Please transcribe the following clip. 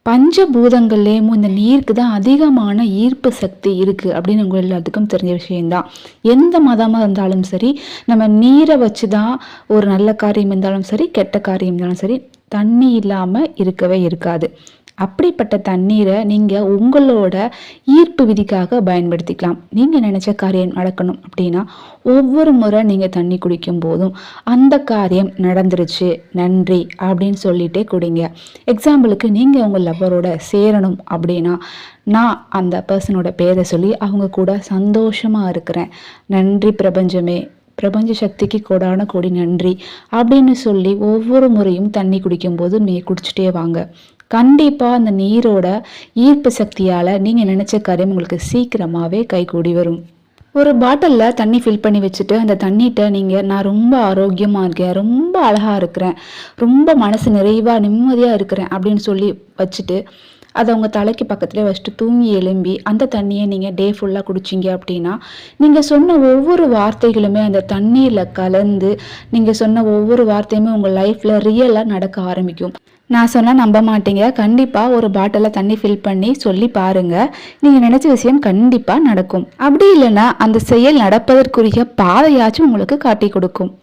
பஞ்சபூதங்கள்லேயும் இந்த நீருக்கு தான் அதிகமான ஈர்ப்பு சக்தி இருக்குது அப்படின்னு உங்கள் எல்லாத்துக்கும் தெரிஞ்ச விஷயம்தான். எந்த மதமாக இருந்தாலும் சரி, நம்ம நீரை வச்சு தான் ஒரு நல்ல காரியம் இருந்தாலும் சரி, கெட்ட காரியம் இருந்தாலும் சரி, தண்ணி இல்லாமல் இருக்கவே இருக்காது. அப்படிப்பட்ட தண்ணீரை நீங்கள் உங்களோட ஈர்ப்பு விதிக்காக பயன்படுத்திக்கலாம். நீங்கள் நினச்ச காரியம் நடக்கணும் அப்படின்னா ஒவ்வொரு முறை நீங்கள் தண்ணி குடிக்கும் போதும் அந்த காரியம் நடந்துருச்சு நன்றி அப்படின்னு சொல்லிட்டே குடிங்க. எக்ஸாம்பிளுக்கு நீங்கள் உங்கள் லவ்வரோட சேரணும் அப்படின்னா நான் அந்த பர்சனோட பேரை சொல்லி அவங்க கூட சந்தோஷமாக இருக்கிறேன், நன்றி பிரபஞ்சமே, பிரபஞ்ச சக்திக்கு கோடான கோடி நன்றி அப்படின்னு சொல்லி ஒவ்வொரு முறையும் தண்ணி குடிக்கும்போது குடிச்சிட்டே வாங்க. கண்டிப்பாக அந்த நீரோட ஈர்ப்பு சக்தியால் நீங்கள் நினச்ச காரியம் உங்களுக்கு சீக்கிரமாகவே கைகூடி வரும். ஒரு பாட்டிலில் தண்ணி ஃபில் பண்ணி வச்சுட்டு அந்த தண்ணிகிட்ட நீங்கள் நான் ரொம்ப ஆரோக்கியமாக இருக்கேன், ரொம்ப அழகாக இருக்கிறேன், ரொம்ப மனசு நிறைவாக நிம்மதியாக இருக்கிறேன் அப்படின்னு சொல்லி வச்சுட்டு அதை உங்கள் தலைக்கு பக்கத்துலேயே வச்சுட்டு தூங்கி எழும்பி அந்த தண்ணியை நீங்கள் டே ஃபுல்லாக குடிச்சிங்க அப்படின்னா நீங்கள் சொன்ன ஒவ்வொரு வார்த்தைகளுமே அந்த தண்ணீரில் கலந்து நீங்கள் சொன்ன ஒவ்வொரு வார்த்தையுமே உங்கள் லைஃப்பில் ரியலாக நடக்க ஆரம்பிக்கும். நான் சொன்னால் நம்ப மாட்டீங்க. கண்டிப்பாக ஒரு பாட்டிலில் தண்ணி ஃபில் பண்ணி சொல்லி பாருங்கள், நீங்கள் நினச்ச விஷயம் கண்டிப்பாக நடக்கும். அப்படி இல்லைன்னா அந்த செயல் நடப்பதற்குரிய பாதையாச்சும் உங்களுக்கு காட்டி கொடுக்கும்.